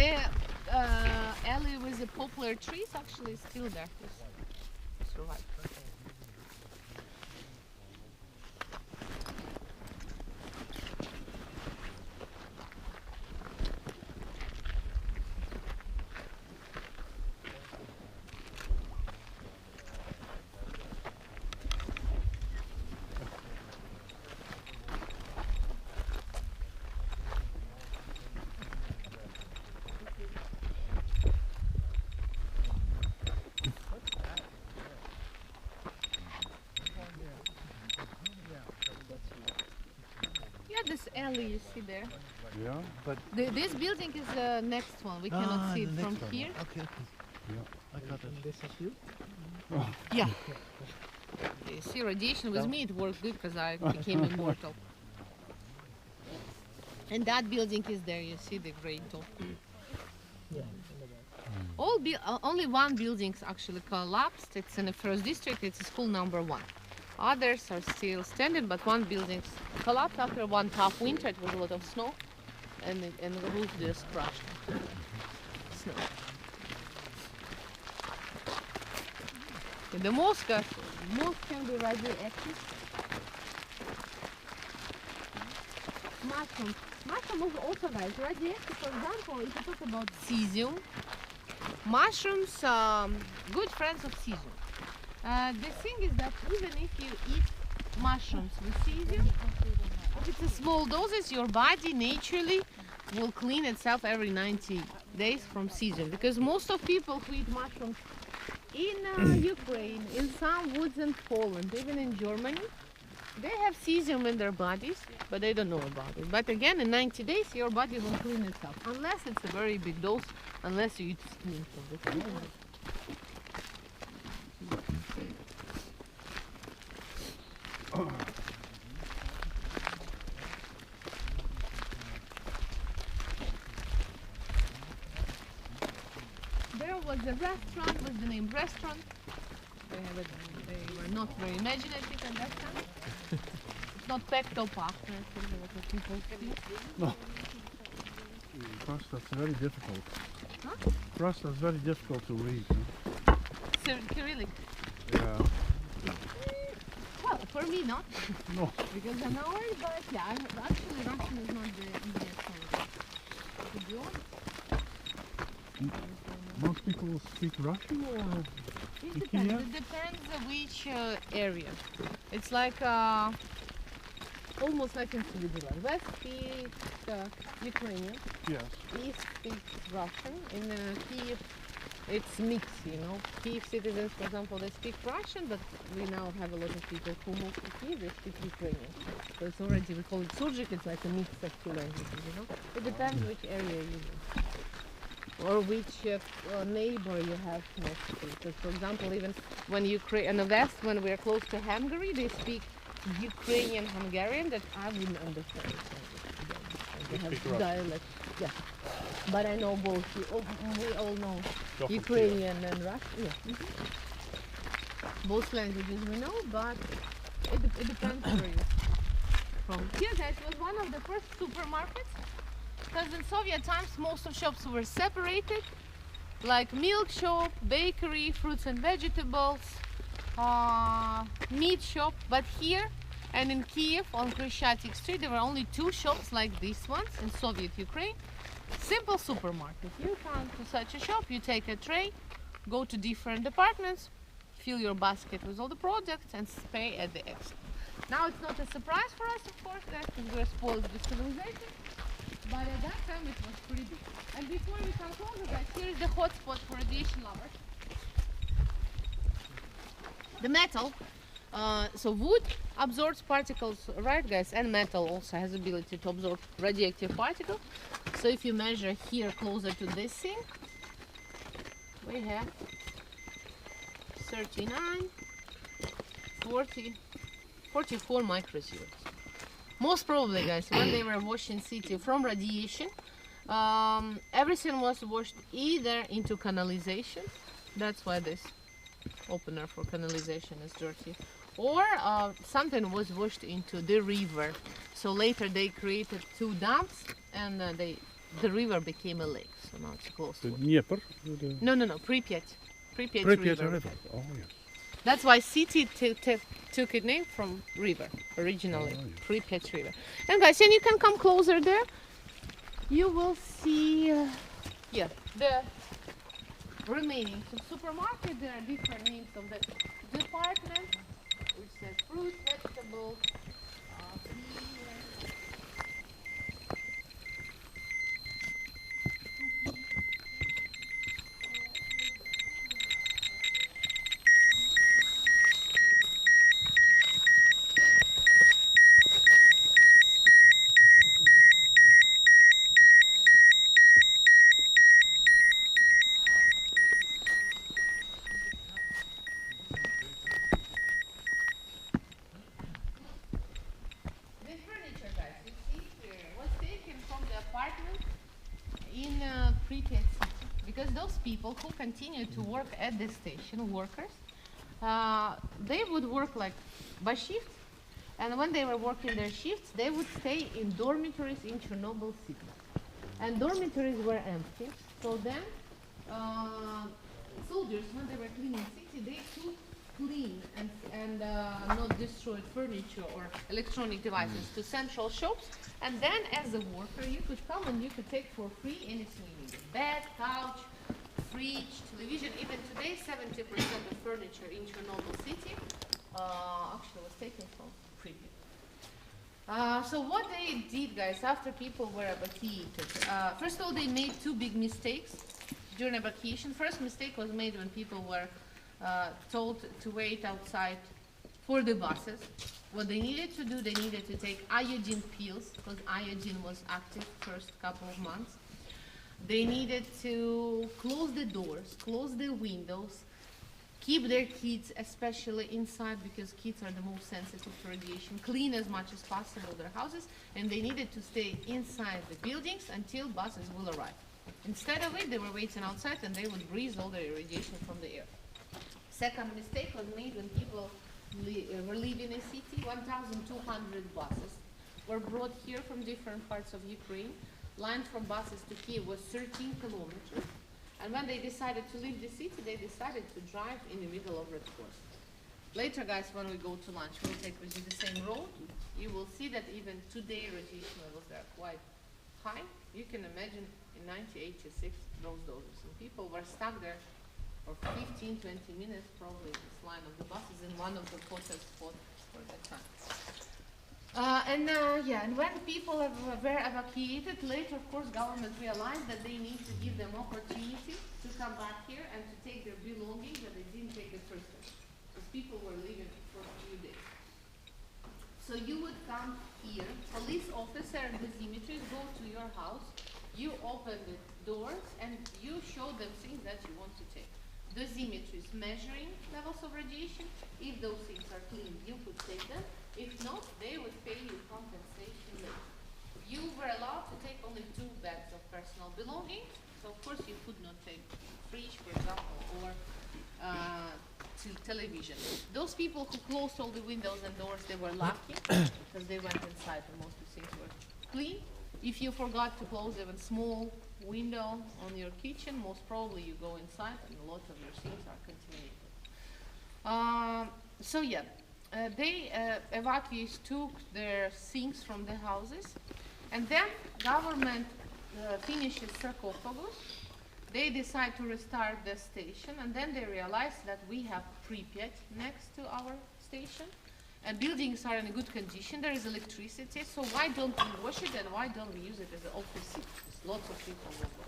The alley with the poplar trees actually is still there. It's survived. This alley you see there. Yeah, but This building is the next one. We cannot see it from here. Okay. yeah. I got it. This is you? Yeah. You see, radiation with me it worked good because I became immortal. And that building is there. You see the great dome. Yeah. Only one building actually collapsed. It's in the first district. It's school number 1. Others are still standing, but one building collapsed after one tough winter. It was a lot of snow, and the roof just crushed. Snow. The most can be radioactive. Mushroom is also guys radioactive. For example, if you talk about cesium, mushrooms good friends of cesium. The thing is that even if you eat mushrooms with cesium, if it's a small doses, your body naturally will clean itself every 90 days from cesium. Because most of people who eat mushrooms in Ukraine, in some woods in Poland, even in Germany, they have cesium in their bodies, but they don't know about it. But again, in 90 days, your body will clean itself, unless it's a very big dose, unless you eat skin from the cesium. There was a restaurant with the name restaurant. They were not very imaginative at that time. It's not Pecto Partner, what people think. No. For us, that's very difficult. Huh? For us, that's very difficult to read. Cyrillic. Yeah. Well, for me not. No. Because I know it, but yeah, actually Russian is not the easiest language. To be honest. Most people speak Russian or It depends. It depends which area. It's like almost like in Switzerland. West speaks Ukrainian, yes. East speaks Russian. In Kiev, it's mixed, you know. Kiev citizens, for example, they speak Russian, but we now have a lot of people who move to Kiev, they speak Ukrainian. So it's already, we call it surgic, it's like a mix of two languages, you know. It depends which area you live. Or which neighbor you have next to. So for example, even when Ukraine in the west, when we are close to Hungary, they speak Ukrainian Hungarian that I wouldn't understand. They have dialect. Yeah. But I know both. We all know Ukrainian and Russian. Yeah. Both languages we know, but it depends where you're from. Here, guys, was one of the first supermarkets. Because in Soviet times, most of shops were separated, like milk shop, bakery, fruits and vegetables, meat shop. But here and in Kiev on Kreshchatyk Street, there were only 2 shops like these ones in Soviet Ukraine. Simple supermarket. You come to such a shop, you take a tray, go to different departments, fill your basket with all the products and pay at the exit. Now it's not a surprise for us, of course, that we're spoiled with civilization. But at that time it was pretty big. And before we come closer, guys, here is the hotspot for radiation lovers. The metal. So wood absorbs particles, right guys? And metal also has ability to absorb radioactive particles. So if you measure here closer to this thing, we have 39, 40, 44 microsieverts. Most probably, guys, when they were washing city from radiation, everything was washed either into canalization, that's why this opener for canalization is dirty, or something was washed into the river. So later they created 2 dams and they the river became a lake, so now it's closed. The Dnieper? The No, Pripyat. Pripyat Pripyat river. River. Oh, yes. That's why city took its name from river originally. Oh, yes. Pripyat river. And guys, and you can come closer there. You will see, yeah, the remaining supermarket. There are different names of the department, which says fruit, vegetables, the furniture, guys, you see here was taken from the apartment in Pripyat city, because those people who continue to work at the station, workers, they would work like by shift, and when they were working their shifts, they would stay in dormitories in Chernobyl city, and dormitories were empty. So then, soldiers, when they were cleaning city, they took clean and not destroyed furniture or electronic devices to central shops, and then as a worker you could come and you could take for free anything you needed: bed, couch, fridge, television. Even today 70% of furniture in Chernobyl city actually was taken from Pripyat. So what they did, guys, after people were evacuated, first of all they made two big mistakes during evacuation. First mistake was made when people were told to wait outside for the buses. What they needed to do, they needed to take iodine pills, because iodine was active first couple of months. They needed to close the doors, close the windows, keep their kids especially inside, because kids are the most sensitive to radiation, clean as much as possible their houses, and they needed to stay inside the buildings until buses will arrive. Instead of it, they were waiting outside and they would breathe all the radiation from the air. Second mistake was made when people were leaving a city. 1,200 buses were brought here from different parts of Ukraine. Line from buses to Kiev was 13 kilometers. And when they decided to leave the city, they decided to drive in the middle of Red Forest. Later, guys, when we go to lunch, we'll take with you the same road. You will see that even today radiation levels are quite high. You can imagine in 1986 those doses. And people were stuck there for 15, 20 minutes, probably in this line of the buses in one of the hottest spots for that time. And when people were evacuated, later, of course, government realized that they need to give them opportunity to come back here and to take their belongings that they didn't take the first time, because people were leaving for a few days. So you would come here, police officer and dosimeters go to your house, you open the doors and you show them things that you want to take. Dosimeters measuring levels of radiation. If those things are clean, you could take them. If not, they would pay you compensation later. You were allowed to take only 2 bags of personal belongings. So of course you could not take fridge, for example, or television. Those people who closed all the windows and doors, they were lucky because they went inside and most of the things were clean. If you forgot to close even small window on your kitchen, most probably you go inside and a lot of your things are contaminated. Evacuees took their things from the houses, and then government finishes sarcophagus. They decide to restart the station, and then they realize that we have Pripyat next to our station, and buildings are in a good condition. There is electricity, so why don't we wash it and why don't we use it as an office seat? Lots of people will go.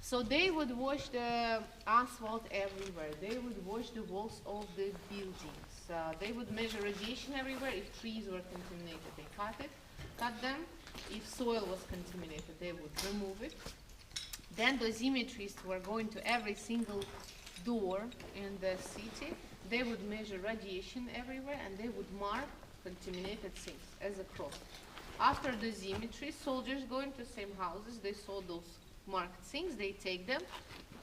So they would wash the asphalt everywhere. They would wash the walls of the buildings. They would measure radiation everywhere. If trees were contaminated, they cut them. If soil was contaminated, they would remove it. Then dosimetrists were going to every single door in the city. They would measure radiation everywhere and they would mark contaminated things as a cross. After dosimetry, soldiers go into the same houses, they saw those marked things, they take them,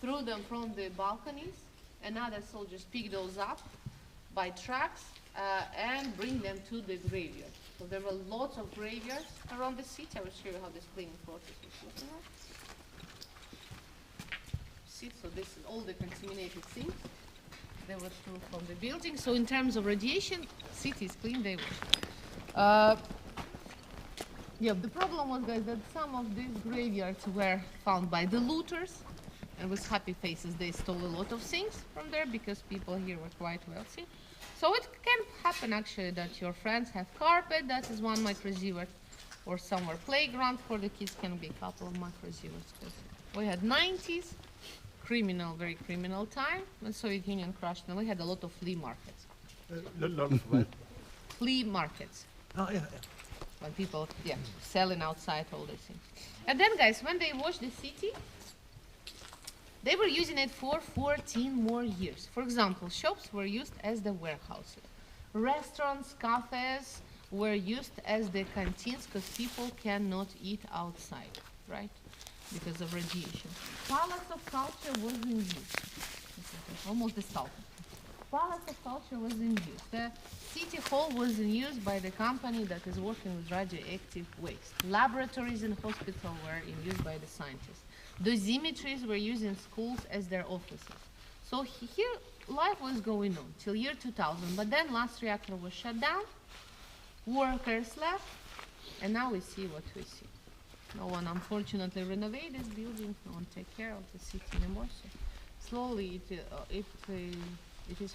throw them from the balconies, and other soldiers pick those up by trucks and bring them to the graveyard. So there were lots of graveyards around the city. I will show you how this cleaning process was looking like. See, so this is all the contaminated things they were through from the building. So in terms of radiation, city is clean, they wash. Yeah, the problem was, guys, that some of these graveyards were found by the looters, and with happy faces they stole a lot of things from there because people here were quite wealthy. So it can happen actually that your friends have carpet, that is one microsievert, or somewhere playground for the kids can be a couple of microsieverts. We had 90s, very criminal time when Soviet Union crashed, and we had a lot of flea markets. Flea markets. Oh, yeah. When people, selling outside all these things. And then, guys, when they washed the city, they were using it for 14 more years. For example, shops were used as the warehouses. Restaurants, cafes were used as the canteens because people cannot eat outside, right? Because of radiation. Palace of Culture was in use. Almost the south. Palace of Culture was in use. The City Hall was in use by the company that is working with radioactive waste. Laboratories and hospitals were in use by the scientists. Dosimetries were used in schools as their offices. So here life was going on till year 2000, but then last reactor was shut down, workers left, and now we see what we see. No one unfortunately renovated this building, no one take care of the city anymore. So slowly it is